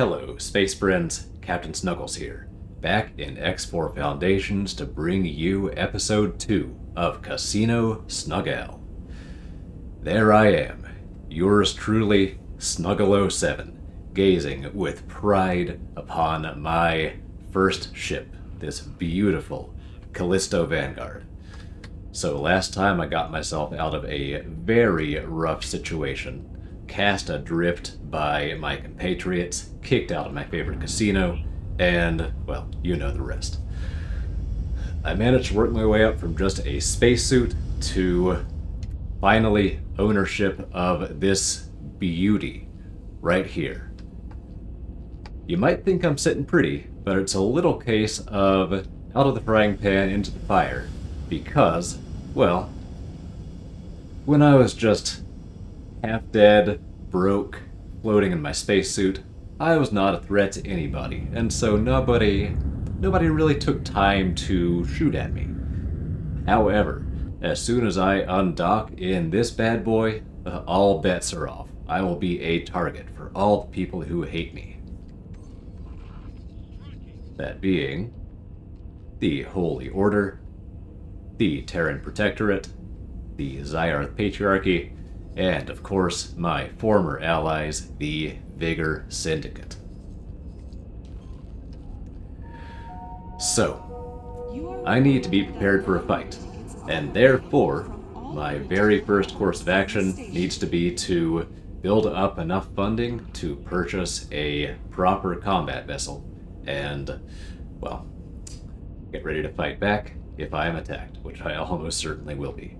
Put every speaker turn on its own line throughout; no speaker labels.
Hello, space friends. Captain Snuggles here, back in X4 Foundations to bring you episode 2 of Casino Snuggale. There I am, yours truly, Snuggalo7, gazing with pride upon my first ship, this beautiful Callisto Vanguard. So last time I got myself out of a very rough situation, cast adrift by my compatriots, kicked out of my favorite casino, and, well, you know the rest. I managed to work my way up from just a spacesuit to finally ownership of this beauty right here. You might think I'm sitting pretty, but it's a little case of out of the frying pan into the fire, because, well, when I was just half dead, broke, floating in my spacesuit, I was not a threat to anybody, and so nobody really took time to shoot at me. However, as soon as I undock in this bad boy, all bets are off. I will be a target for all the people who hate me. That being the Holy Order, the Terran Protectorate, the Zyarth Patriarchy, and, of course, my former allies, the Vigor Syndicate. So, I need to be prepared for a fight, and therefore, my very first course of action needs to be to build up enough funding to purchase a proper combat vessel, and, well, get ready to fight back if I am attacked, which I almost certainly will be.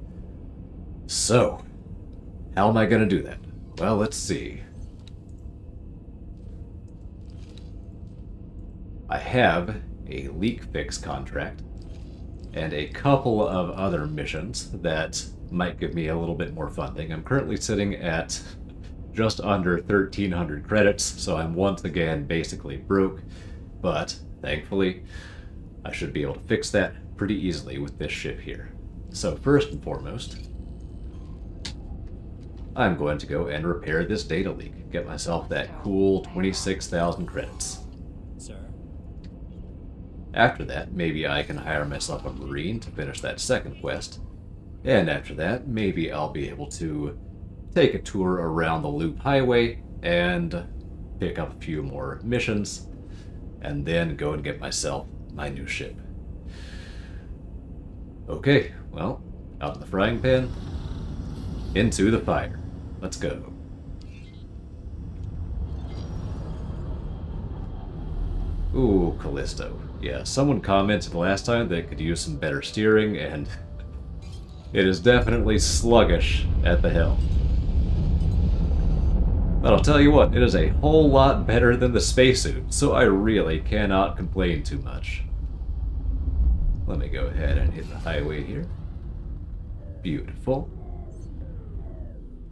So, how am I going to do that? Well, let's see. I have a leak fix contract and a couple of other missions that might give me a little bit more funding. I'm currently sitting at just under 1,300 credits, so I'm once again basically broke, but thankfully I should be able to fix that pretty easily with this ship here. So first and foremost, I'm going to go and repair this data leak, get myself that cool 26,000 credits.
Sir?
After that, maybe I can hire myself a Marine to finish that second quest, and after that, maybe I'll be able to take a tour around the Loop Highway and pick up a few more missions, and then go and get myself my new ship. Okay, well, out of the frying pan, into the fire. Let's go. Ooh, Callisto. Yeah, someone commented last time they could use some better steering, and it is definitely sluggish at the helm. But I'll tell you what, it is a whole lot better than the spacesuit, so I really cannot complain too much. Let me go ahead and hit the highway here. Beautiful.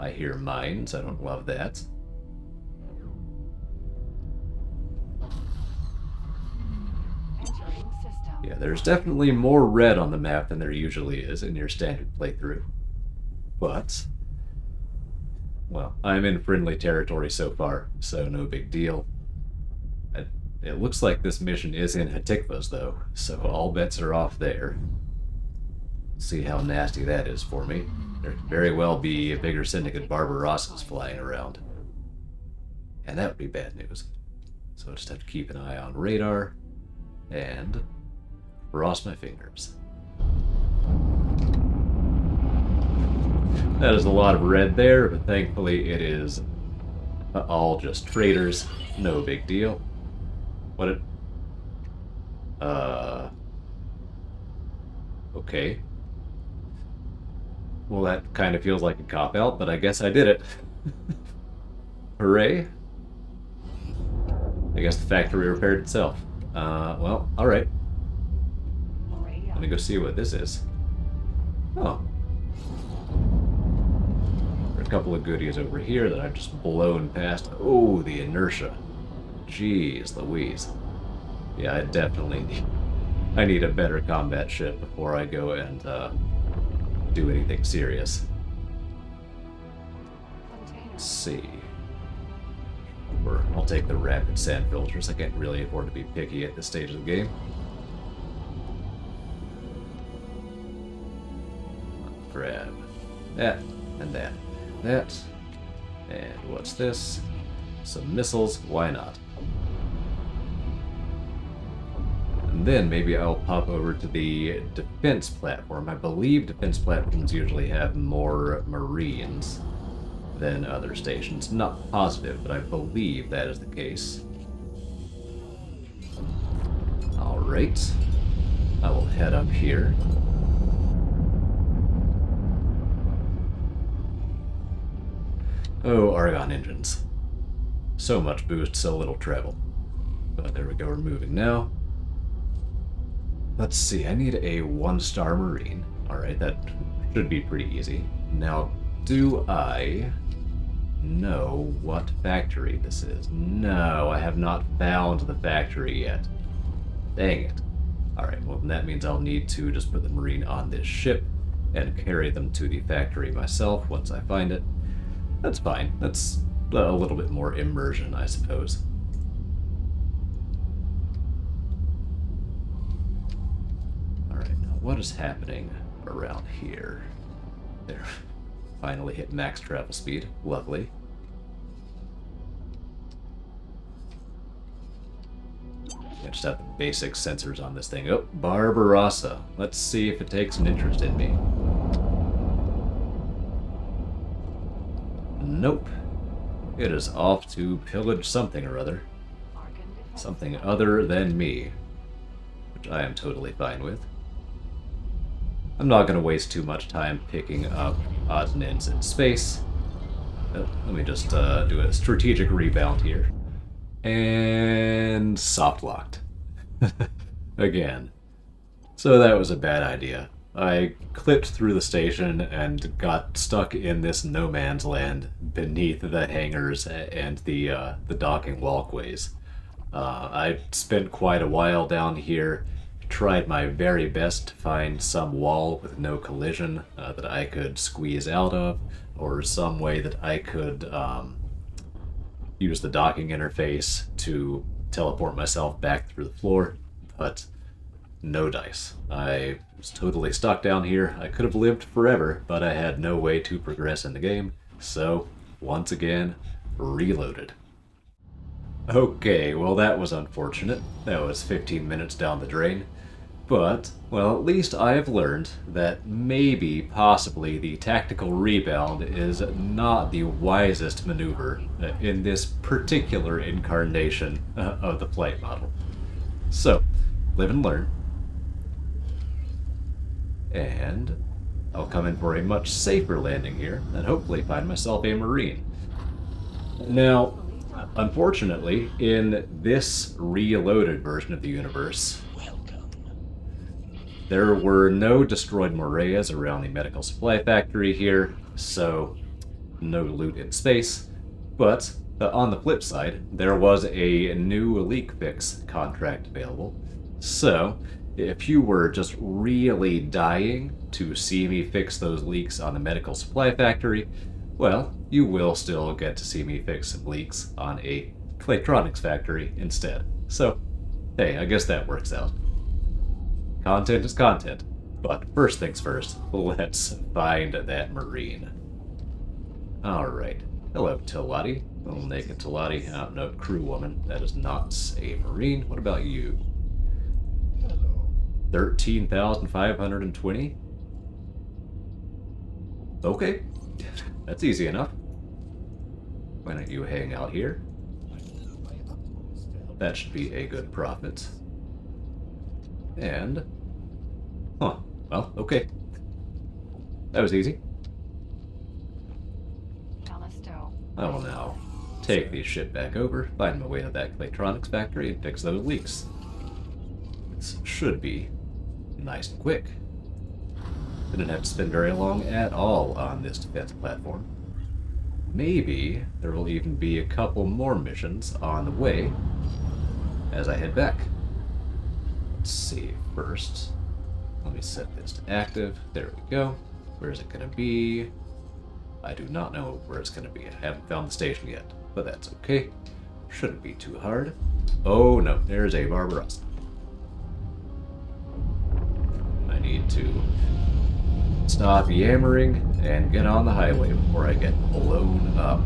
I hear mines, I don't love that. Yeah, there's definitely more red on the map than there usually is in your standard playthrough. But, well, I'm in friendly territory so far, so no big deal. It looks like this mission is in Hatikvas, though, so all bets are off there. See how nasty that is for me. There could very well be a bigger syndicate Barbarossas flying around. And that would be bad news. So I just have to keep an eye on radar and cross my fingers. That is a lot of red there, but thankfully it is all just traders. No big deal. What it... Okay. Well, that kind of feels like a cop-out, but I guess I did it. Hooray. I guess the factory repaired itself. Well, alright. Let me go see what this is. Oh. There are a couple of goodies over here that I've just blown past. Oh, the inertia. Jeez Louise. Yeah, I need a better combat ship before I go and, do anything serious. Let's see. Or I'll take the rapid sand filters. I can't really afford to be picky at this stage of the game. Grab that, and that, that. And what's this? Some missiles, why not? And then maybe I'll pop over to the defense platform. I believe defense platforms usually have more Marines than other stations. Not positive, but I believe that is the case. Alright. I will head up here. Oh, Argon engines. So much boost, so little travel. But there we go, we're moving now. Let's see, I need a 1-star Marine. Alright, that should be pretty easy. Now, do I know what factory this is? No, I have not found the factory yet. Dang it. Alright, well that means I'll need to just put the Marine on this ship and carry them to the factory myself once I find it. That's fine. That's a little bit more immersion, I suppose. Alright, now what is happening around here? There. Finally hit max travel speed. Lovely. I just have the basic sensors on this thing. Oh, Barbarossa. Let's see if it takes an interest in me. Nope. It is off to pillage something or other. Something other than me. Which I am totally fine with. I'm not going to waste too much time picking up odds and ends in space. Oh, let me just do a strategic rebound here. And soft locked. Again. So that was a bad idea. I clipped through the station and got stuck in this no man's land beneath the hangars and the docking walkways. I spent quite a while down here, tried my very best to find some wall with no collision that I could squeeze out of, or some way that I could use the docking interface to teleport myself back through the floor, but no dice. I was totally stuck down here. I could have lived forever, but I had no way to progress in the game, so once again, reloaded. Okay, well that was unfortunate. That was 15 minutes down the drain. But, well, at least I have learned that maybe, possibly, the tactical rebound is not the wisest maneuver in this particular incarnation of the flight model. So, live and learn. And I'll come in for a much safer landing here, and hopefully find myself a Marine. Now, unfortunately, in this reloaded version of the universe, there were no destroyed Moreas around the medical supply factory here, so no loot in space. But on the flip side, there was a new leak fix contract available. So if you were just really dying to see me fix those leaks on the medical supply factory, well, you will still get to see me fix some leaks on a Claytronics factory instead. So, hey, I guess that works out. Content is content, but first things first, let's find that Marine. Alright, hello Tilati. Little naked Tilati. Oh, no, crew woman. That is not a Marine. What about you? 13,520? Okay, that's easy enough. Why don't you hang out here? That should be a good profit. And... huh, well, okay. That was easy. I will now take the ship back over, find my way to that Claytronics factory, and fix those leaks. This should be nice and quick. Didn't have to spend very long at all on this defense platform. Maybe there will even be a couple more missions on the way as I head back. Let's see first. Let me set this to active. There we go. Where is it going to be? I do not know where it's going to be. I haven't found the station yet, but that's okay. Shouldn't be too hard. Oh no, there's a Barbarossa. I need to stop yammering and get on the highway before I get blown up.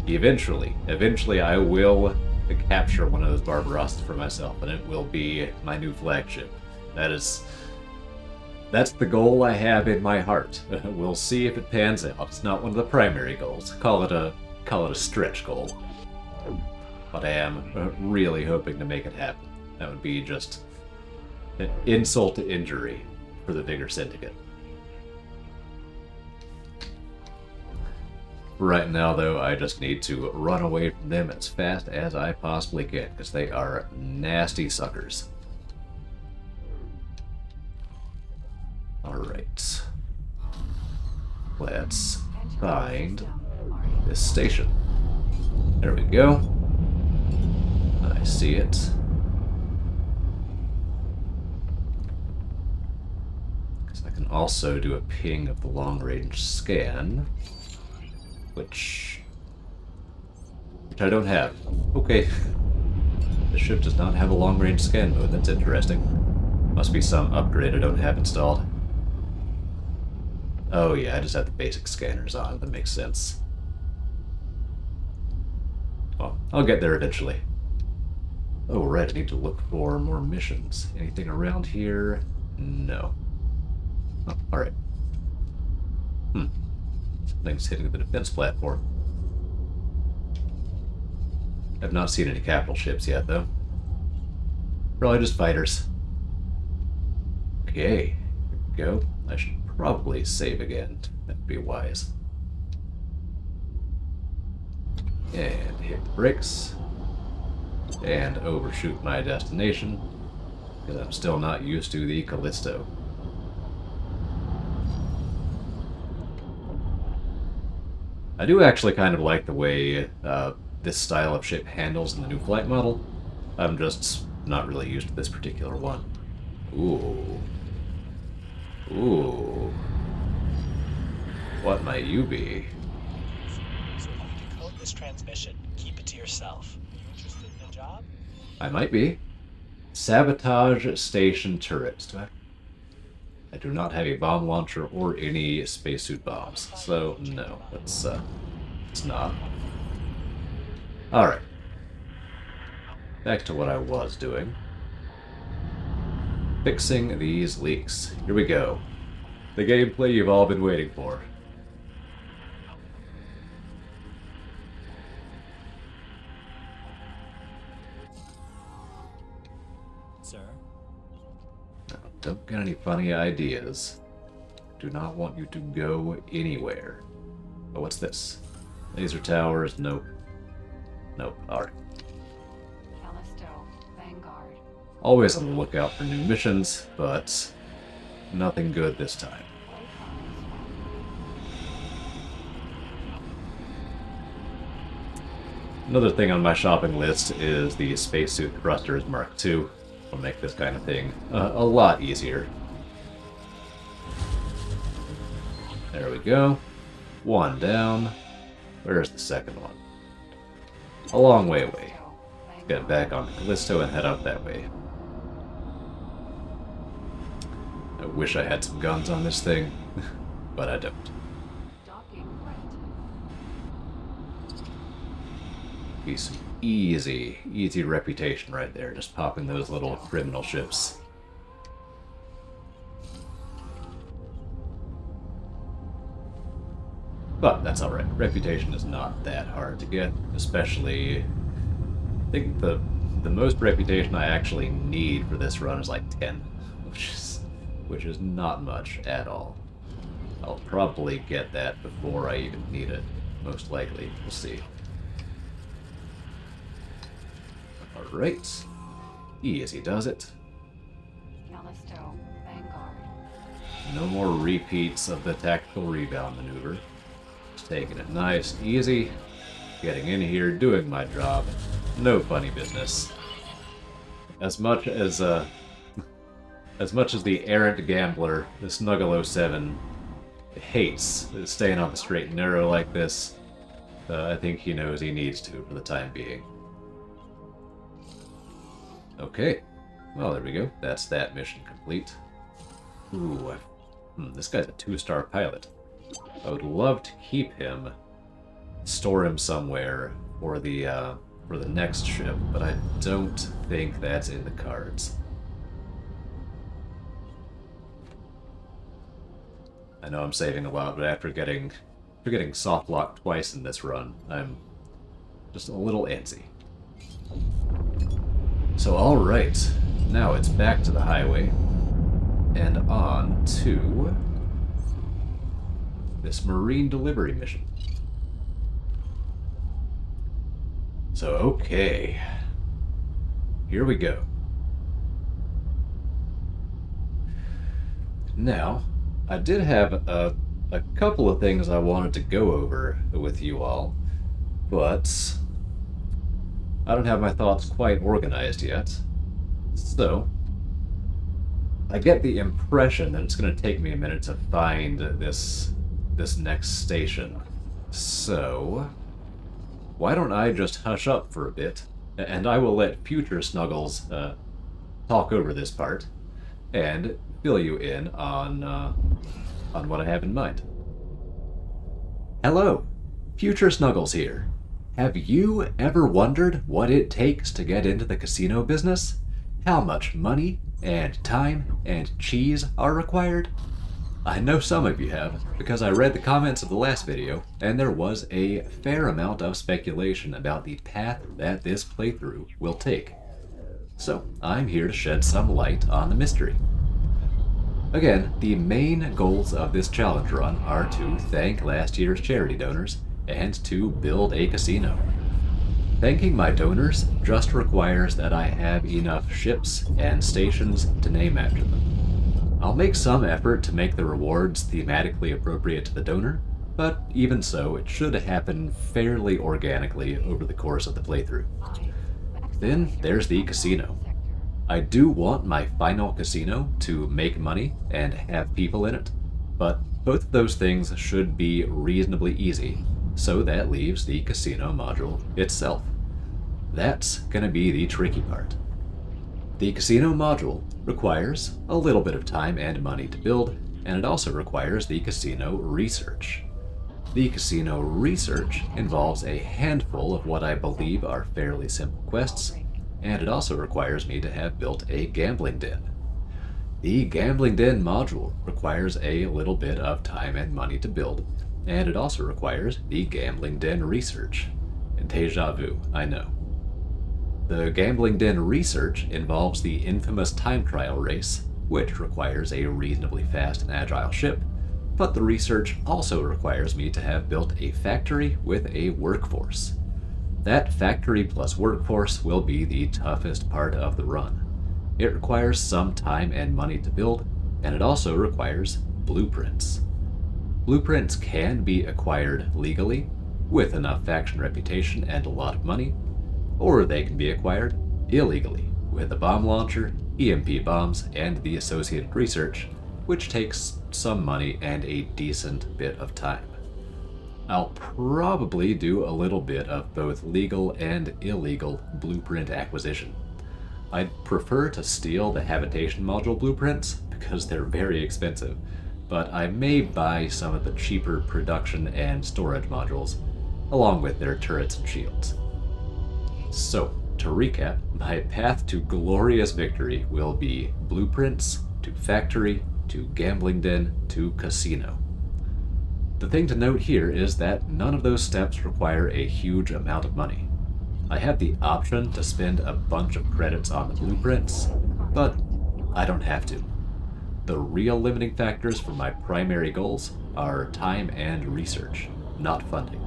Eventually I will capture one of those Barbarossas for myself, and it will be my new flagship. That's the goal I have in my heart. We'll see if it pans out. It's not one of the primary goals. Call it a stretch goal. But I am really hoping to make it happen. That would be just an insult to injury for the Vigor Syndicate. Right now, though, I just need to run away from them as fast as I possibly can, because they are nasty suckers. Alright. Let's find this station. There we go. I see it. I can also do a ping of the long-range scan, which I don't have. Okay. The ship does not have a long-range scan mode. That's interesting. Must be some upgrade I don't have installed. Oh yeah, I just have the basic scanners on. That makes sense. Well, I'll get there eventually. Oh right, I need to look for more missions. Anything around here? No. Oh, alright. Something's hitting the defense platform. I've not seen any capital ships yet, though. Probably just fighters. Okay, here we go. I should probably save again. That'd be wise. And hit the brakes. And overshoot my destination, because I'm still not used to the Callisto. I do actually kind of like the way this style of ship handles in the new flight model. I'm just not really used to this particular one. Ooh. Ooh. What might you be?
So if you decode this transmission, keep it to yourself. Are you interested in the job?
I might be. Sabotage station turrets. I do not have a bomb launcher or any spacesuit bombs, so no, it's not. Alright. Back to what I was doing. Fixing these leaks. Here we go. The gameplay you've all been waiting for.
Sir?
Don't get any funny ideas. Do not want you to go anywhere. Oh, what's this? Laser towers? Nope. Nope. Alright.
Vanguard.
Always on the lookout for new missions, but nothing good this time. Another thing on my shopping list is the spacesuit thrusters Mark II. Will make this kind of thing a lot easier. There we go. One down. Where's the second one? A long way away. Get back on Callisto and head up that way. I wish I had some guns on this thing, but I don't. Be some easy reputation right there, just popping those little criminal ships. But that's alright. Reputation is not that hard to get, especially... I think the most reputation I actually need for this run is like 10, which is not much at all. I'll probably get that before I even need it, most likely. We'll see. Alright. Easy does it.
Vanguard.
No more repeats of the tactical rebound maneuver. Just taking it nice, easy. Getting in here, doing my job. No funny business. As much as the errant gambler, the Snuggale 07 hates staying on the straight and narrow like this, I think he knows he needs to for the time being. Okay. Well, there we go. That's that mission complete. Ooh, this guy's a 2-star pilot. I would love to keep him, store him somewhere for the next ship, but I don't think that's in the cards. I know I'm saving a lot, but after getting soft locked twice in this run, I'm just a little antsy. So alright, now it's back to the highway, and on to this marine delivery mission. So okay, here we go. Now, I did have a couple of things I wanted to go over with you all, but I don't have my thoughts quite organized yet. So, I get the impression that it's going to take me a minute to find this next station. So, why don't I just hush up for a bit, and I will let future Snuggles talk over this part, and fill you in on what I have in mind. Hello, future Snuggles here. Have you ever wondered what it takes to get into the casino business? How much money and time and cheese are required? I know some of you have, because I read the comments of the last video, and there was a fair amount of speculation about the path that this playthrough will take. So, I'm here to shed some light on the mystery. Again, the main goals of this challenge run are to thank last year's charity donors and to build a casino. Thanking my donors just requires that I have enough ships and stations to name after them. I'll make some effort to make the rewards thematically appropriate to the donor, but even so, it should happen fairly organically over the course of the playthrough. Then there's the casino. I do want my final casino to make money and have people in it, but both of those things should be reasonably easy, so that leaves the casino module itself. That's gonna be the tricky part. The casino module requires a little bit of time and money to build, and it also requires the casino research. The casino research involves a handful of what I believe are fairly simple quests, and it also requires me to have built a gambling den. The gambling den module requires a little bit of time and money to build, and it also requires the gambling den research. And deja vu, I know. The gambling den research involves the infamous time trial race, which requires a reasonably fast and agile ship, but the research also requires me to have built a factory with a workforce. That factory plus workforce will be the toughest part of the run. It requires some time and money to build, and it also requires blueprints. Blueprints can be acquired legally, with enough faction reputation and a lot of money, or they can be acquired illegally, with a bomb launcher, EMP bombs, and the associated research, which takes some money and a decent bit of time. I'll probably do a little bit of both legal and illegal blueprint acquisition. I'd prefer to steal the habitation module blueprints because they're very expensive, but I may buy some of the cheaper production and storage modules, along with their turrets and shields. So, to recap, my path to glorious victory will be blueprints, to factory, to gambling den, to casino. The thing to note here is that none of those steps require a huge amount of money. I have the option to spend a bunch of credits on the blueprints, but I don't have to. The real limiting factors for my primary goals are time and research, not funding.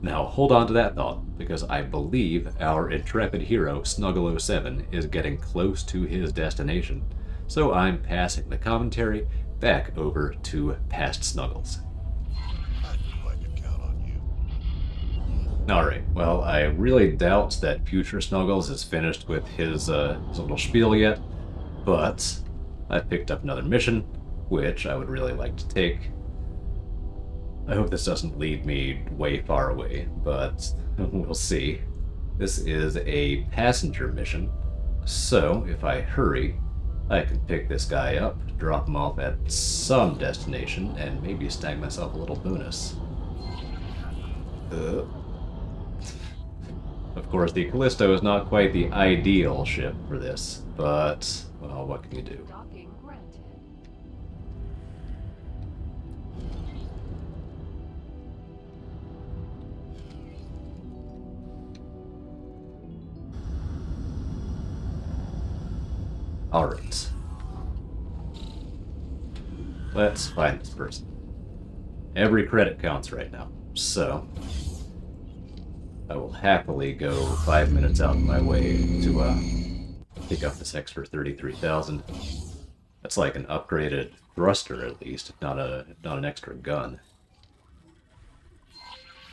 Now hold on to that thought, because I believe our intrepid hero Snuggale 07 is getting close to his destination, so I'm passing the commentary back over to past Snuggles. Alright, well, I really doubt that future Snuggles is finished with his little spiel yet, but I picked up another mission, which I would really like to take. I hope this doesn't lead me way far away, but we'll see. This is a passenger mission, so if I hurry, I can pick this guy up, drop him off at some destination, and maybe snag myself a little bonus. Of course, the Callisto is not quite the ideal ship for this, but, well, what can you do? Alright. Let's find this person. Every credit counts right now, so I will happily go 5 minutes out of my way to pick up this extra 33,000. That's like an upgraded thruster at least, if not an extra gun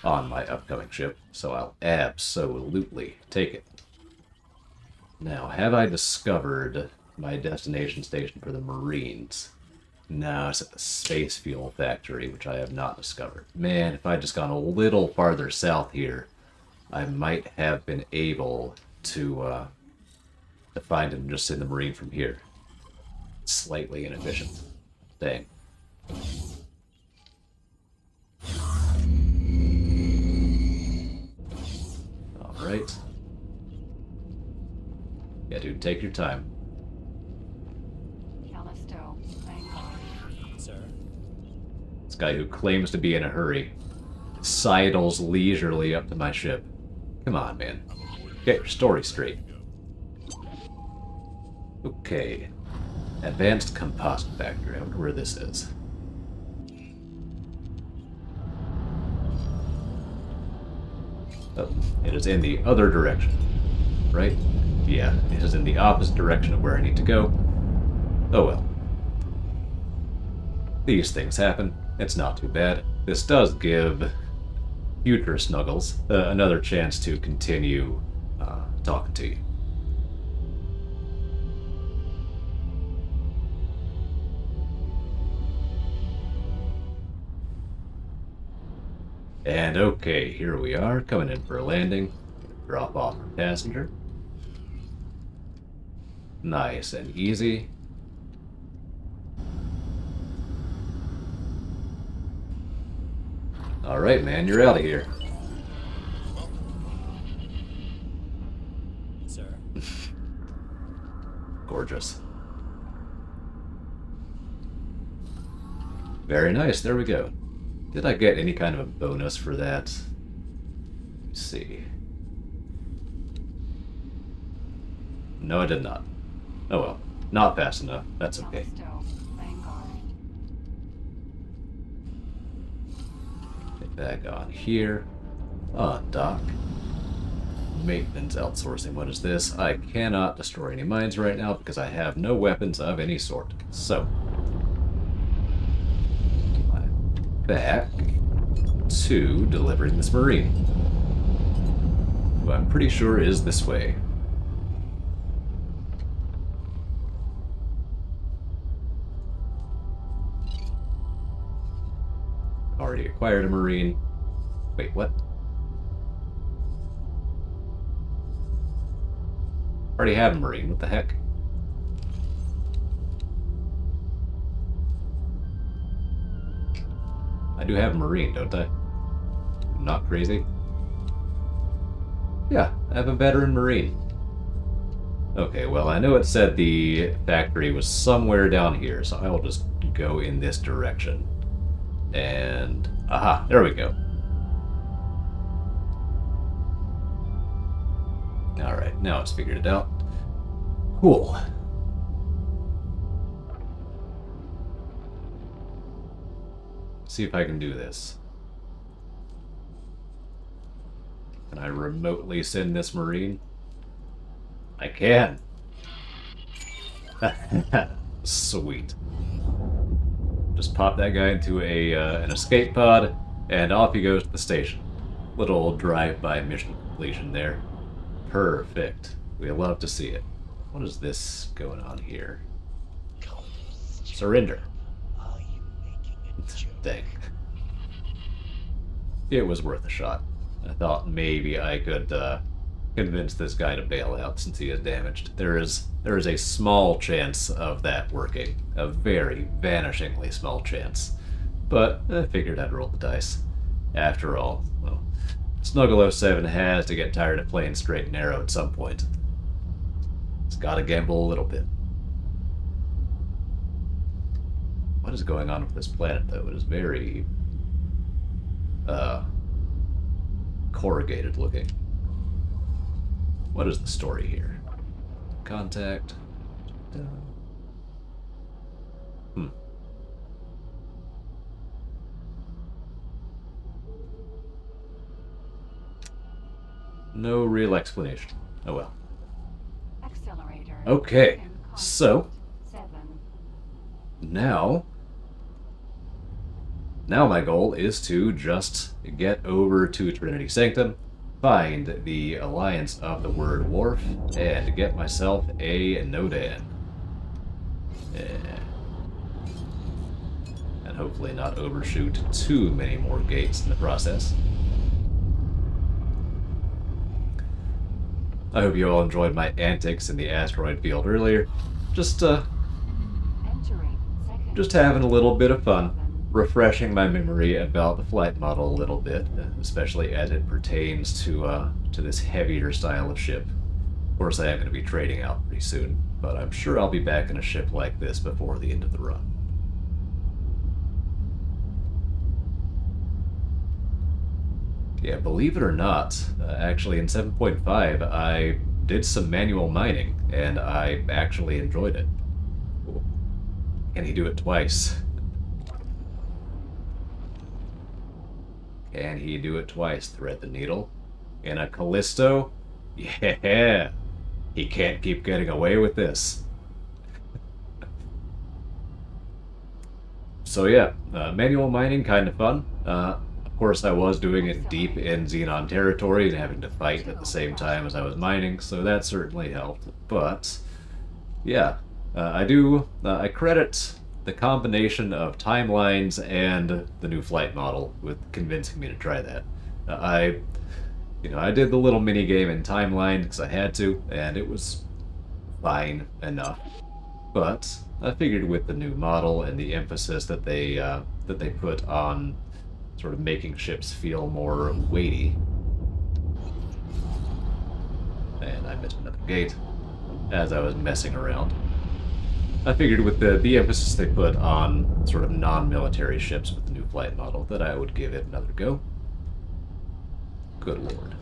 on my upcoming ship, so I'll absolutely take it. Now, have I discovered my destination station for the Marines? No, it's at the space fuel factory, which I have not discovered. Man, if I'd just gone a little farther south here, I might have been able to find him just in the Marine from here. Slightly inefficient. Dang. Alright. Yeah, dude, take your time.
Sir?
This guy who claims to be in a hurry sidles leisurely up to my ship. Come on, man. Get your story straight. Okay. Advanced Composite Factory. I wonder where this is. Oh, it is in the other direction. Right? Yeah, it is in the opposite direction of where I need to go. Oh well. These things happen. It's not too bad. This does give future Snuggles another chance to continue talking to you. And okay, here we are, coming in for a landing. Drop off our passenger. Nice and easy. Alright, man, you're out of here.
Sir?
Gorgeous. Very nice, there we go. Did I get any kind of a bonus for that? Let's see. No, I did not. Oh well, not fast enough. That's okay. Get back on here. On dock. Maintenance outsourcing. What is this? I cannot destroy any mines right now because I have no weapons of any sort. So, back to delivering this Marine, who I'm pretty sure is this way. Already acquired a Marine. Wait, what? Already have a Marine, what the heck? I do have a Marine, don't I? I'm not crazy. Yeah, I have a veteran Marine. Okay, well, I know it said the factory was somewhere down here, so I will just go in this direction. And, aha, there we go. Alright, now it's figured it out. Cool. See if I can do this. Can I remotely send this Marine? I can. Sweet. Just pop that guy into an escape pod, and off he goes to the station. Little drive-by mission completion there. Perfect. We love to see it. What is this going on here? Surrender.
Are you making a joke?
Dang. it was worth a shot. I thought maybe I could convince this guy to bail out since he is damaged. There is a small chance of that working, a very vanishingly small chance. But I figured I'd roll the dice. After all, well, Snuggale 07 has to get tired of playing straight and narrow at some point. It's gotta gamble a little bit. What is going on with this planet, though? It is very, corrugated looking. What is the story here? Contact. No real explanation. Oh well.
Accelerator.
Okay, so now my goal is to just get over to Trinity Sanctum, find the Alliance of the Word Wharf, and get myself a Nodan. And hopefully not overshoot too many more gates in the process. I hope you all enjoyed my antics in the asteroid field earlier. Just having a little bit of fun, refreshing my memory about the flight model a little bit, especially as it pertains to this heavier style of ship. Of course, I am going to be trading out pretty soon, but I'm sure I'll be back in a ship like this before the end of the run. Yeah, believe it or not, actually in 7.5 I did some manual mining, and I actually enjoyed it. Ooh. Can he do it twice? Can he do it twice? Thread the needle? In a Callisto? Yeah! He can't keep getting away with this. So yeah, manual mining, kind of fun. Of course, I was doing it deep in Xenon territory and having to fight at the same time as I was mining, so that certainly helped. But, yeah, I credit the combination of timelines and the new flight model with convincing me to try that. I did the little mini game in timeline because I had to, and it was fine enough. But I figured with the new model and the emphasis that they put on sort of making ships feel more weighty. And I missed another gate as I was messing around. I figured with the emphasis they put on sort of non-military ships with the new flight model that I would give it another go. Good lord.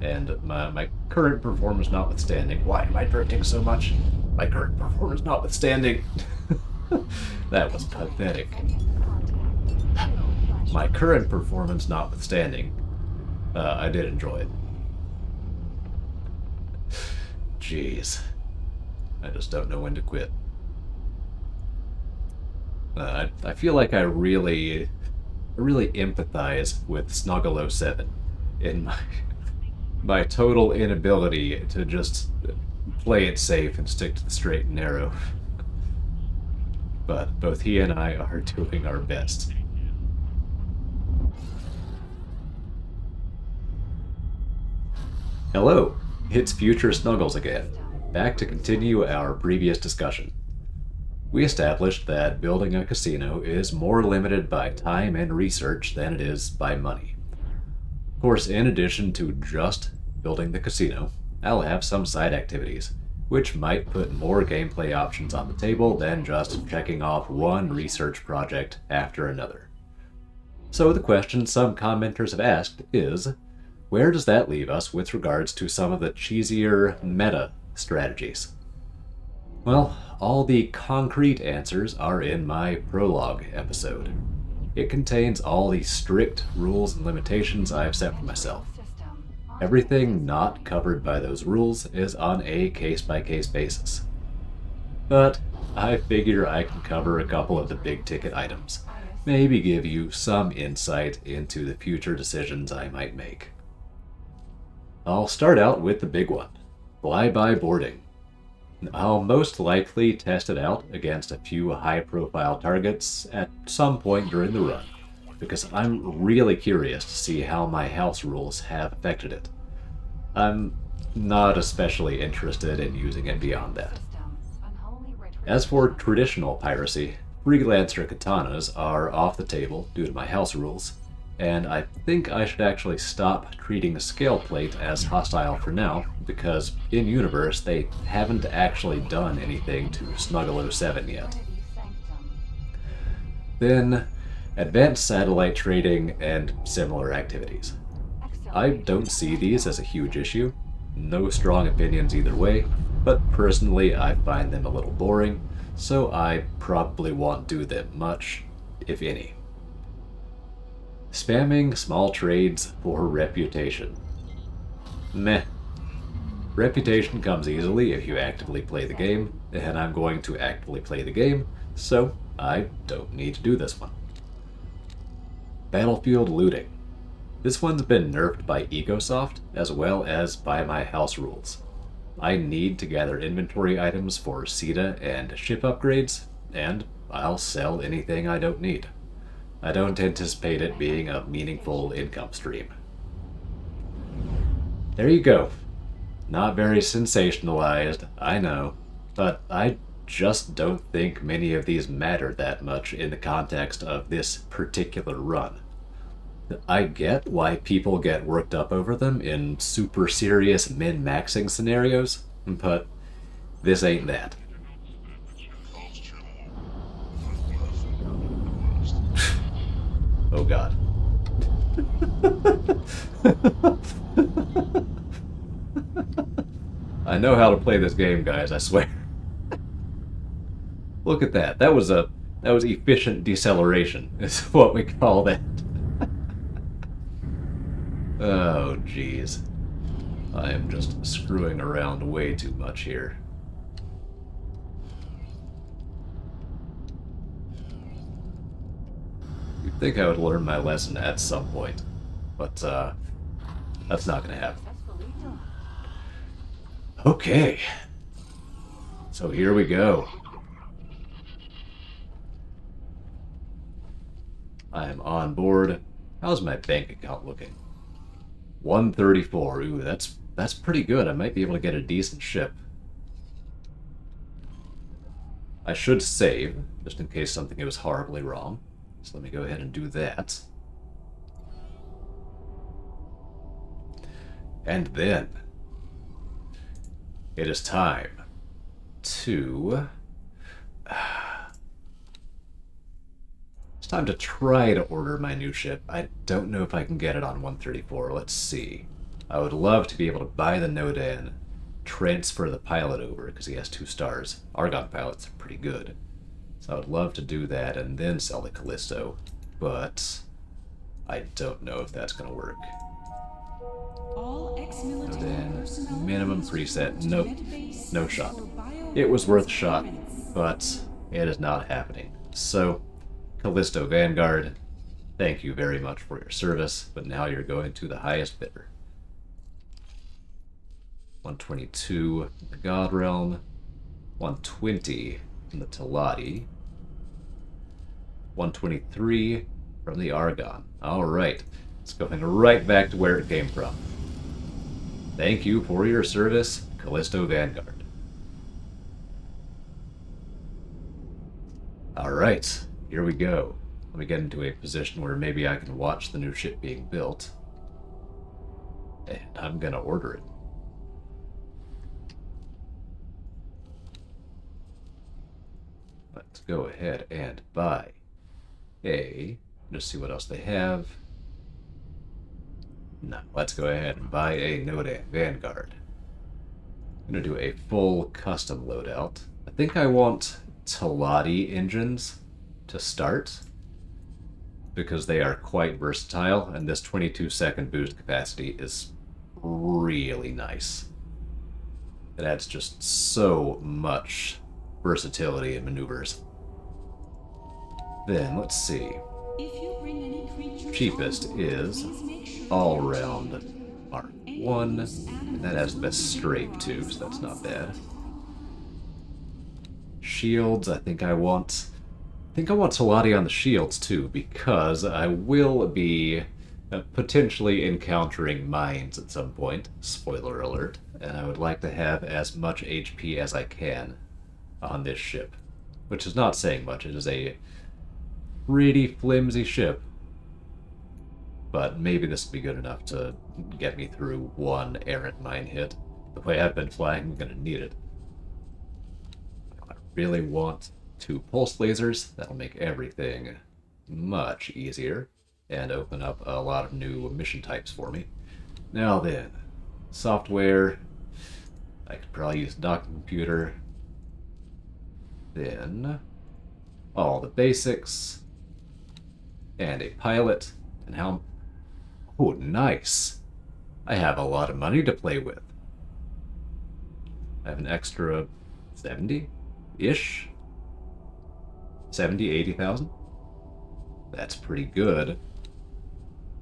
And my current performance notwithstanding, why am I drifting so much? My current performance notwithstanding, that was pathetic. My current performance notwithstanding, I did enjoy it. Jeez. I just don't know when to quit. I feel like I really empathize with Snuggale 07 in my total inability to just play it safe and stick to the straight and narrow. But both he and I are doing our best. Hello, it's Future Snuggles again, back to continue our previous discussion. We established that building a casino is more limited by time and research than it is by money. Of course, in addition to just building the casino, I'll have some side activities, which might put more gameplay options on the table than just checking off one research project after another. So the question some commenters have asked is, where does that leave us with regards to some of the cheesier meta strategies? Well, all the concrete answers are in my prologue episode. It contains all the strict rules and limitations I've set for myself. Everything not covered by those rules is on a case-by-case basis. But I figure I can cover a couple of the big-ticket items, maybe give you some insight into the future decisions I might make. I'll start out with the big one, fly-by boarding. I'll most likely test it out against a few high-profile targets at some point during the run, because I'm really curious to see how my house rules have affected it. I'm not especially interested in using it beyond that. As for traditional piracy, freelancer katanas are off the table due to my house rules, and I think I should actually stop treating scale plate as hostile for now, because in-universe they haven't actually done anything to Snuggale 07 yet. Then, advanced satellite trading and similar activities. I don't see these as a huge issue. No strong opinions either way, but personally I find them a little boring, so I probably won't do them much, if any. Spamming small trades for reputation. Meh. Reputation comes easily if you actively play the game, and I'm going to actively play the game, so I don't need to do this one. Battlefield looting. This one's been nerfed by Ecosoft, as well as by my house rules. I need to gather inventory items for SETA and ship upgrades, and I'll sell anything I don't need. I don't anticipate it being a meaningful income stream. There you go. Not very sensationalized, I know, but I just don't think many of these matter that much in the context of this particular run. I get why people get worked up over them in super serious min-maxing scenarios, but this ain't that. Oh god. I know how to play this game, guys, I swear. Look at that. That was efficient deceleration, is what we call that. Oh, jeez. I am just screwing around way too much here. You'd think I would learn my lesson at some point, but that's not gonna happen. Okay. So here we go. I am on board. How's my bank account looking? 134. Ooh, that's pretty good. I might be able to get a decent ship. I should save, just in case something goes horribly wrong. So let me go ahead and do that. And then it is time to... It's time to try to order my new ship. I don't know if I can get it on 134. Let's see. I would love to be able to buy the Nodan, transfer the pilot over, because he has 2 stars. Argon pilots are pretty good. So I would love to do that and then sell the Callisto, but I don't know if that's going to work. And then minimum preset. Nope. No shot. It was worth a shot, but it is not happening. So, Callisto Vanguard, thank you very much for your service, but now you're going to the highest bidder. 122 in the God Realm, 120 from the Talati, 123 from the Argon. Alright, it's going right back to where it came from. Thank you for your service, Callisto Vanguard. Alright, here we go. Let me get into a position where maybe I can watch the new ship being built. And I'm gonna order it. Let's go ahead and buy a... Just see what else they have. No, let's go ahead and buy a Nodan Vanguard. I'm gonna do a full custom loadout. I think I want Talati engines to start, because they are quite versatile, and this 22-second boost capacity is really nice. It adds just so much versatility and maneuvers. Then, let's see. Cheapest is all-round Mark 1, and that has the best strafe too, so that's not bad. shields. I think I want Salati on the shields too, because I will be potentially encountering mines at some point. Spoiler alert. And I would like to have as much HP as I can on this ship, which is not saying much. It is a pretty flimsy ship, but maybe this will be good enough to get me through one errant mine hit. The way I've been flying, I'm going to need it. I really want 2 pulse lasers. That'll make everything much easier and open up a lot of new mission types for me. Now then, software. I could probably use a docking computer. Then all the basics and a pilot. And how... Oh, nice. I have a lot of money to play with. I have an extra 70-ish? 70, 80,000? That's pretty good.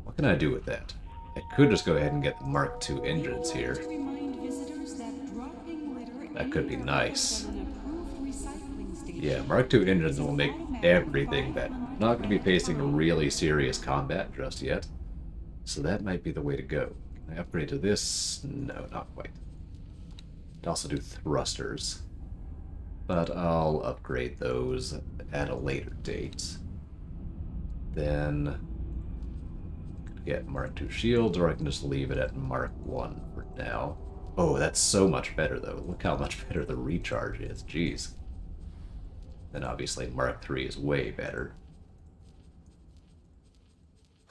What can I do with that? I could just go ahead and get the Mark II engines here. That could be nice. Yeah, Mark II engines will make everything better. I'm not going to be facing really serious combat just yet, so that might be the way to go. Can I upgrade to this? No, not quite. I'd also do thrusters, but I'll upgrade those at a later date. Then get Mark II shields, or I can just leave it at Mark I for now. Oh, that's so much better, though. Look how much better the recharge is. Jeez. Then obviously Mark III is way better.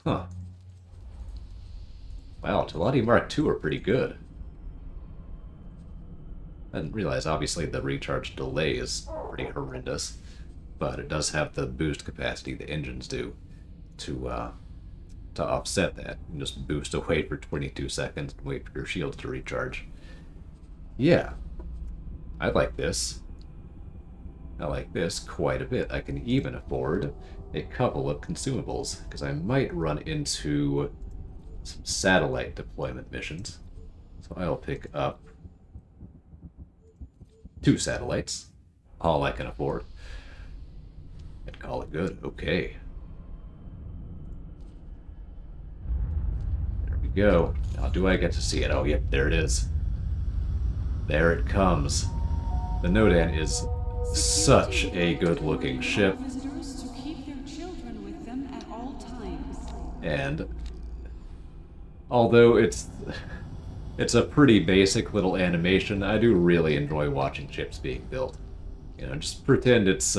Huh. Wow, Talati Mark II are pretty good. I didn't realize, obviously, the recharge delay is pretty horrendous, but it does have the boost capacity the engines do to offset that. You can just boost away for 22 seconds and wait for your shields to recharge. Yeah, I like this. I like this quite a bit. I can even afford a couple of consumables, because I might run into some satellite deployment missions. So I'll pick up 2 satellites, all I can afford, and call it good. Okay. There we go. Now, do I get to see it? Oh, yep, there it is. There it comes. The Nodan is such a good-looking ship. And although it's a pretty basic little animation, I do really enjoy watching ships being built. You know, just pretend it's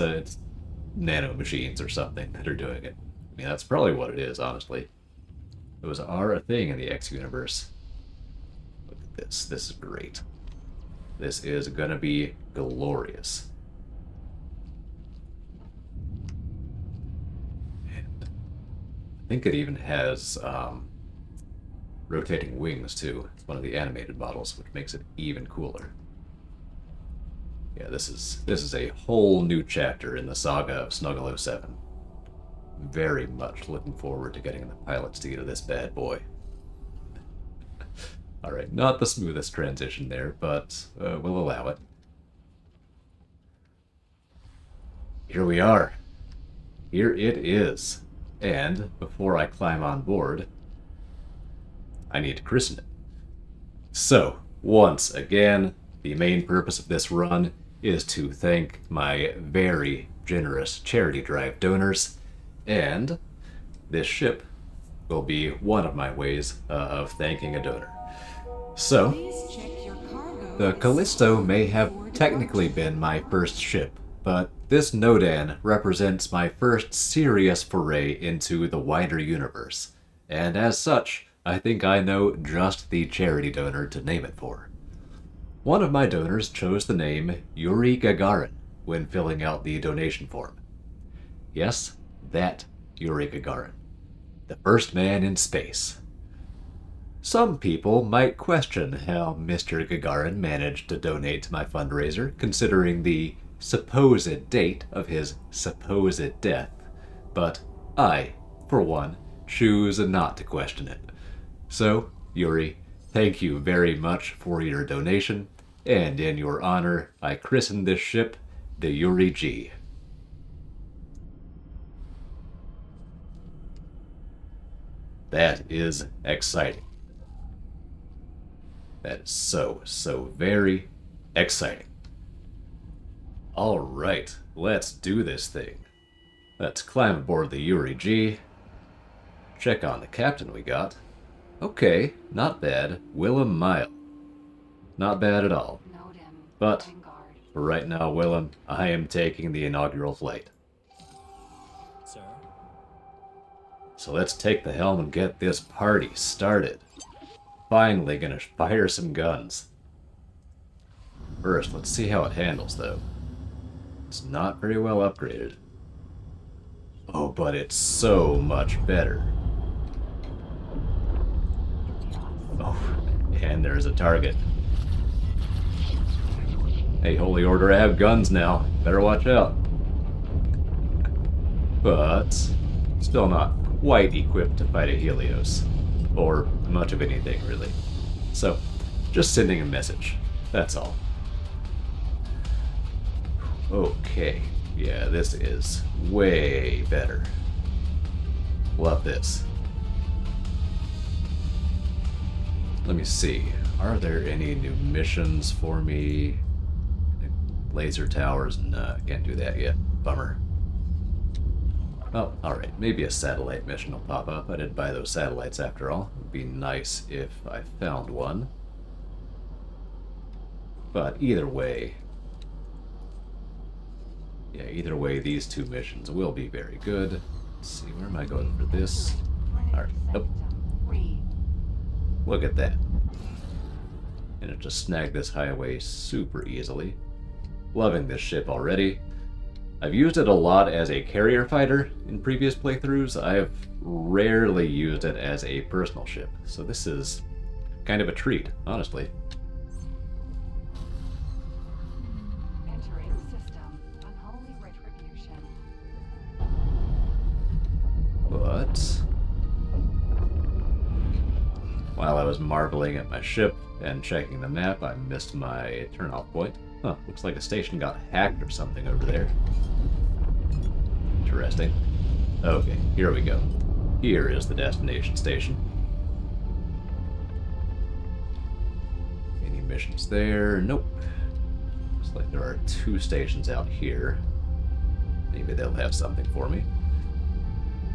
nano machines or something that are doing it. I mean, that's probably what it is, honestly. Those are a thing in the X universe. Look at this. This is great. This is gonna be glorious. And I think it even has rotating wings too. It's one of the animated models, which makes it even cooler. Yeah, this is a whole new chapter in the saga of Snuggale 07. Very much looking forward to getting the pilot seat of this bad boy. Alright, not the smoothest transition there, but we'll allow it. Here we are. Here it is. And before I climb on board, I need to christen it. So, once again, the main purpose of this run is to thank my very generous charity drive donors, and this ship will be one of my ways of thanking a donor. So, the Callisto may have technically been my first ship, but this Nodan represents my first serious foray into the wider universe, and as such, I think I know just the charity donor to name it for. One of my donors chose the name Yuri Gagarin when filling out the donation form. Yes, that Yuri Gagarin, the first man in space. Some people might question how Mr. Gagarin managed to donate to my fundraiser, considering the supposed date of his supposed death, but I, for one, choose not to question it. So, Yuri, thank you very much for your donation, and in your honor, I christened this ship the Yuri G. That is exciting. That is so very exciting. Alright, let's do this thing. Let's climb aboard the Yuri G. Check on the captain we got. Okay, not bad. Willem Mile. Not bad at all.
Note him.
But
Vanguard.
for right now, Willem, I am taking the inaugural flight.
Sir?
So let's take the helm and get this party started. Finally gonna fire some guns. First, let's see how it handles, though. It's not very well upgraded. Oh, but it's so much better. Oh, and there's a target. Hey, Holy Order, I have guns now. Better watch out. But still not quite equipped to fight a Helios. Or much of anything, really. So, just sending a message. That's all. Okay. Yeah, this is way better. Love this. Let me see. Are there any new missions for me? Laser towers? No, can't do that yet. Bummer. Oh, alright. Maybe a satellite mission will pop up. I did buy those satellites after all. It would be nice if I found one. But either way... Yeah, either way, these two missions will be very good. Let's see, where am I going for this? Alright, nope. Look at that. And it just snagged this highway super easily. Loving this ship already. I've used it a lot as a carrier fighter in previous playthroughs. I've rarely used it as a personal ship, so this is kind of a treat, honestly.
Entering system. Unholy retribution.
But while I was marveling at my ship and checking the map, I missed my turnoff point. Huh, looks like a station got hacked or something over there. Interesting. Okay, here we go. Here is the destination station. Any missions there? Nope. Looks like there are two stations out here. Maybe they'll have something for me.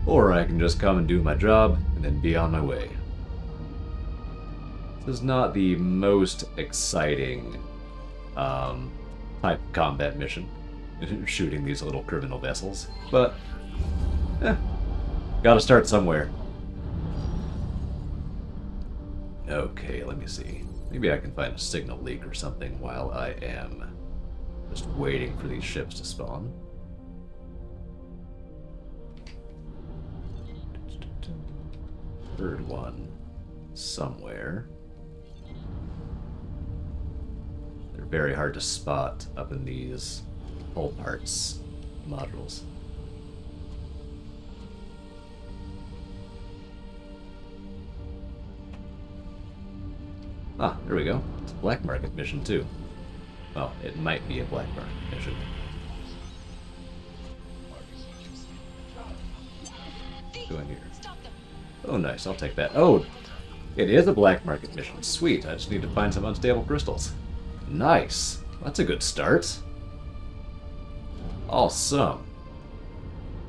Or I can just come and do my job and then be on my way. This is not the most exciting type of combat mission, shooting these little criminal vessels, but gotta start somewhere. Okay, let me see. Maybe I can find a signal leak or something while I am just waiting for these ships to spawn. Third one somewhere. They're very hard to spot up in these hull parts modules. Ah, there we go. It's a black market mission too. Well, it might be a black market mission. Go in here. Oh, nice. I'll take that. Oh, it is a black market mission. Sweet. I just need to find some unstable crystals. Nice. That's a good start. Awesome.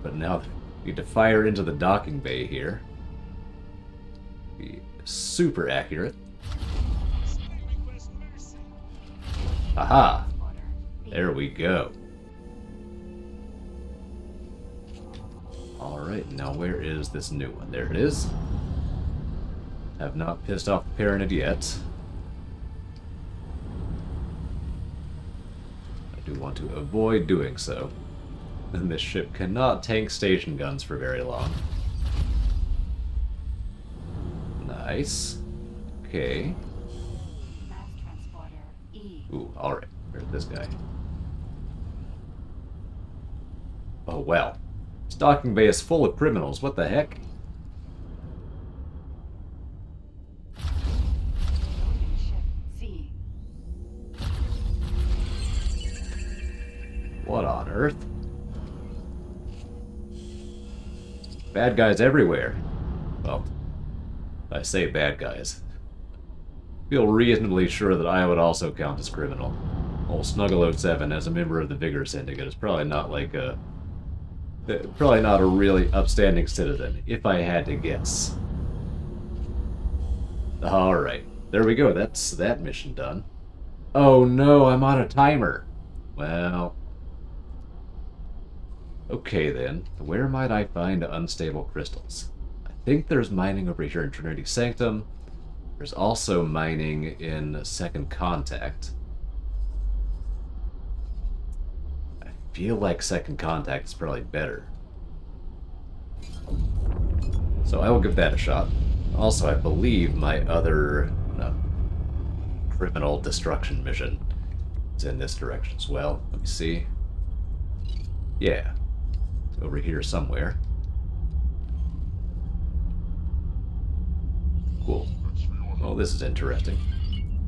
But now I need to fire into the docking bay here. Be super accurate. Aha! There we go. Alright, now where is this new one? There it is. Have not pissed off the Pyramid yet. I do want to avoid doing so. And this ship cannot tank station guns for very long. Nice. Okay.
Mass transporter. E.
Ooh, alright. Where's this guy? Oh, well. This docking bay is full of criminals. What the heck?
Ship. C.
What on earth? Bad guys everywhere. Well, I say bad guys. Feel reasonably sure that I would also count as criminal. Old Snuggale 07, as a member of the Vigor Syndicate, is probably not like a... probably not a really upstanding citizen, if I had to guess. Alright, there we go. That's that mission done. Oh no, I'm on a timer. Well... Okay then, where might I find unstable crystals? I think there's mining over here in Trinity Sanctum. There's also mining in Second Contact. I feel like Second Contact is probably better. So I will give that a shot. Also, I believe my other criminal destruction mission is in this direction as well. Let me see. Yeah. It's over here somewhere. Cool. Well, this is interesting.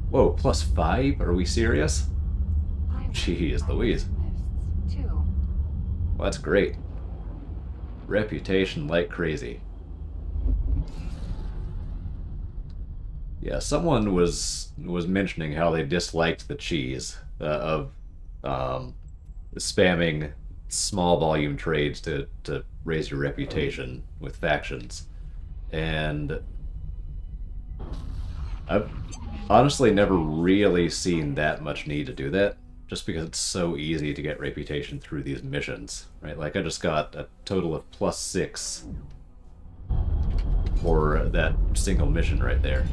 Whoa, +5? Are we serious? Jeez Louise. Well, that's great. Reputation like crazy. Yeah, someone was mentioning how they disliked the cheese of spamming small volume trades to raise your reputation with factions. And I've honestly never really seen that much need to do that, just because it's so easy to get reputation through these missions, right? Like, I just got a total of +6 for that single mission right there.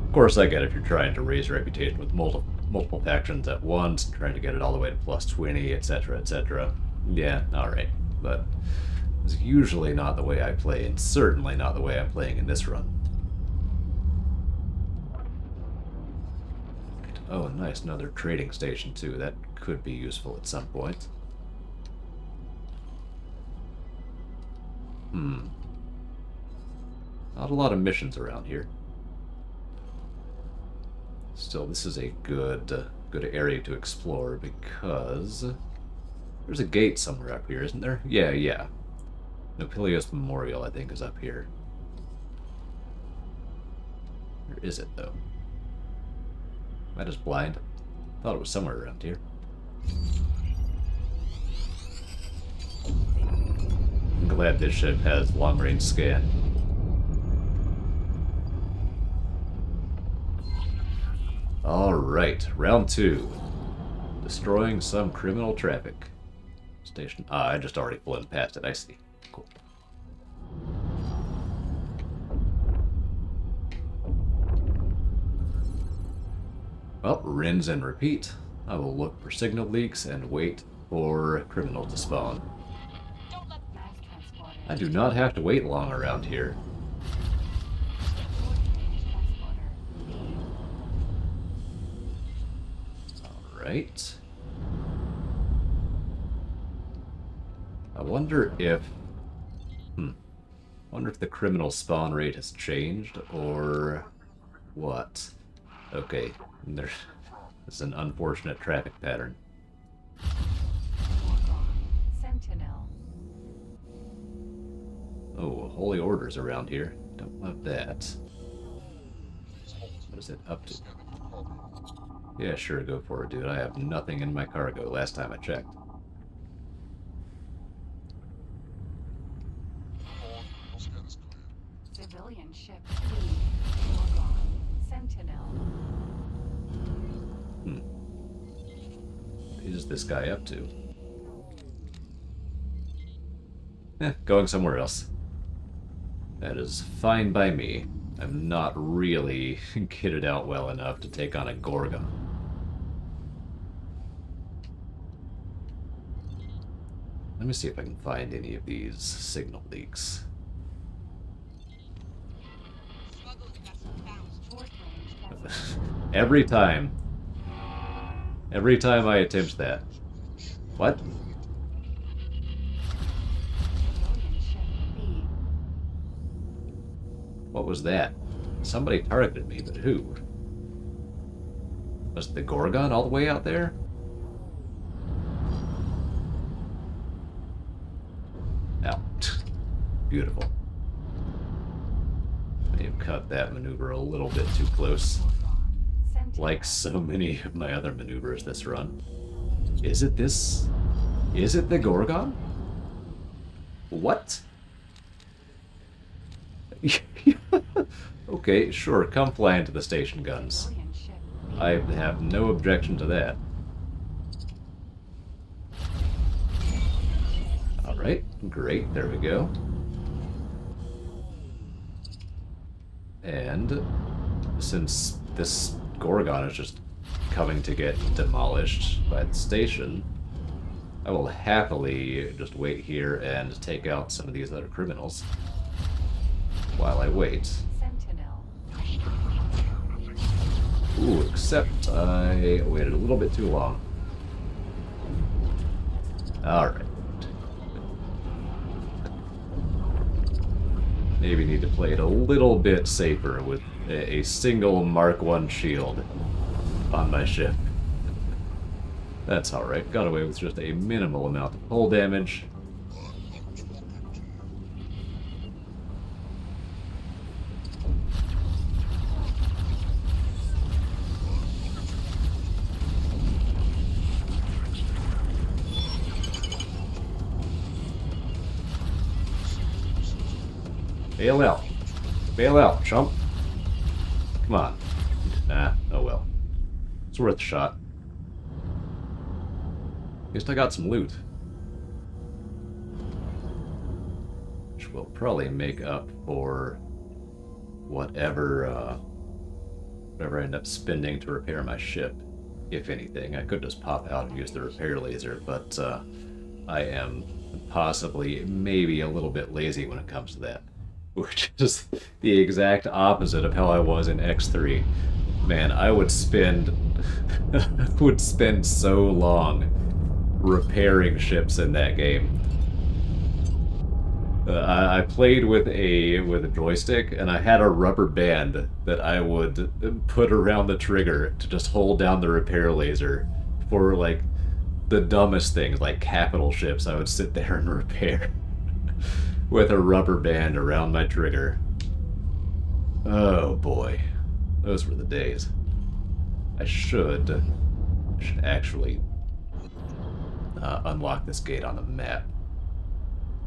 Of course, I get if you're trying to raise your reputation with multiple factions at once, and trying to get it all the way to +20, etc., etc. Yeah, alright. But it's usually not the way I play, and certainly not the way I'm playing in this run. Oh, nice, another trading station too. That could be useful at some point. Not a lot of missions around here. Still, this is a good area to explore because there's a gate somewhere up here, isn't there? Yeah. Nopilios Memorial, I think, is up here. Where is it, though? Am I just blind? Thought it was somewhere around here. I'm glad this ship has long-range scan. Alright, round 2. Destroying some criminal traffic. Station... Ah, I just already flown past it, I see. Cool. Well, rinse and repeat. I will look for signal leaks and wait for criminals to spawn. I do not have to wait long around here. Alright. I wonder if... wonder if the criminal spawn rate has changed, or what? Okay, there's an unfortunate traffic pattern.
Sentinel.
Oh, holy orders around here. Don't love that. What is it up to? Yeah, sure, go for it, dude. I have nothing in my cargo last time I checked.
Civilian ship Sentinel.
What is this guy up to? Going somewhere else. That is fine by me. I'm not really kitted out well enough to take on a Gorgon. Let me see if I can find any of these signal leaks. Every time I attempt that. What? What was that? Somebody targeted me, but who? Was the Gorgon all the way out there? Out. Beautiful. May have cut that maneuver a little bit too close. Like so many of my other maneuvers this run. Is it this? Is it the Gorgon? What? Okay, sure, come fly into the station guns. I have no objection to that. Alright, great, there we go. And since this Gorgon is just coming to get demolished by the station, I will happily just wait here and take out some of these other criminals while I wait. Ooh, except I waited a little bit too long. Alright. Maybe need to play it a little bit safer with a single Mark I shield on my ship. That's alright. Got away with just a minimal amount of hull damage. Bail out. Bail out, chump. Come on. Nah, oh well. It's worth a shot. At least I got some loot. Which will probably make up for whatever I end up spending to repair my ship. If anything. I could just pop out and use the repair laser, but I am possibly maybe a little bit lazy when it comes to that. Which is the exact opposite of how I was in X3. Man, I would spend so long repairing ships in that game. I played with a joystick, and I had a rubber band that I would put around the trigger to just hold down the repair laser for like the dumbest things, like capital ships. I would sit there and repair with a rubber band around my trigger. Oh boy, those were the days. I should actually unlock this gate on the map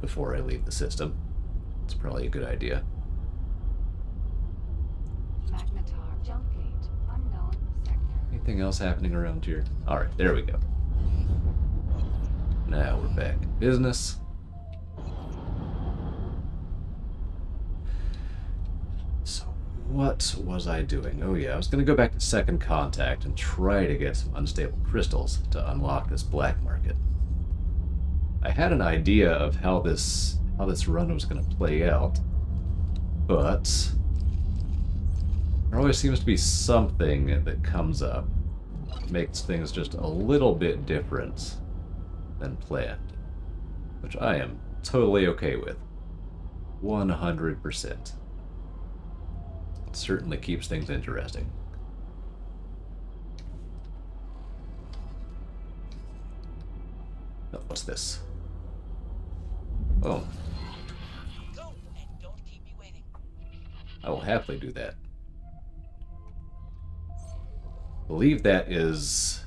before I leave the system. It's probably a good idea.
Magnetar jump gate unknown sector.
Anything else happening around here? Alright, there we go. Now we're back in business. What was I doing? Oh yeah, I was going to go back to Second Contact and try to get some unstable crystals to unlock this black market. I had an idea of how this run was going to play out, but there always seems to be something that comes up, makes things just a little bit different than planned, which I am totally okay with. 100%. Certainly keeps things interesting. Oh, what's this? Oh.
Go and don't keep me waiting.
I will happily do that. I believe that is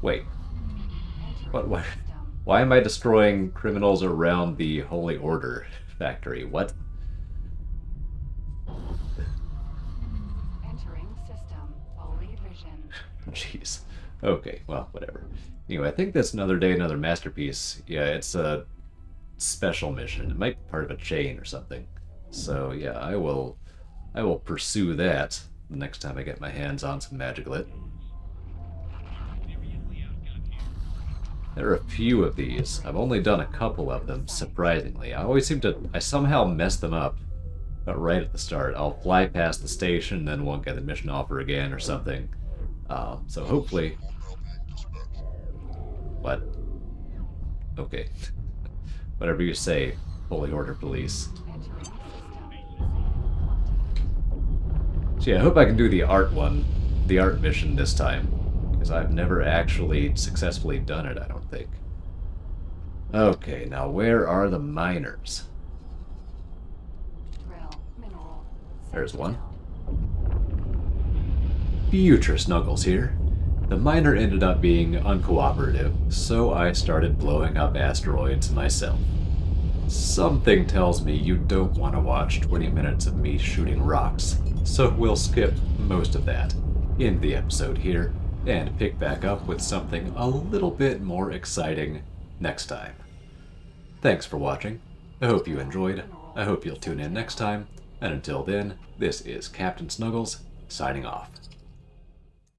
wait. What why am I destroying criminals around the Holy Order factory? What?
Entering system. Holy vision.
Jeez. Okay, well, whatever. Anyway, I think that's another day, another masterpiece. Yeah, it's a special mission. It might be part of a chain or something. So yeah, I will pursue that the next time I get my hands on some Majaglit. There are a few of these. I've only done a couple of them, surprisingly. I somehow mess them up right at the start. I'll fly past the station, then won't get the mission offer again or something. So hopefully... What? Okay. Whatever you say, Holy Order Police. So yeah, I hope I can do the art one, the art mission this time, because I've never actually successfully done it, I don't think. Okay, now where are the miners?
Drill, mineral.
There's one.
Sentinel.
Future Snuggles here. The miner ended up being uncooperative, so I started blowing up asteroids myself. Something tells me you don't want to watch 20 minutes of me shooting rocks, so we'll skip most of that in the episode here and pick back up with something a little bit more exciting next time. Thanks for watching. I hope you enjoyed. I hope you'll tune in next time. And until then, this is Captain Snuggles signing off.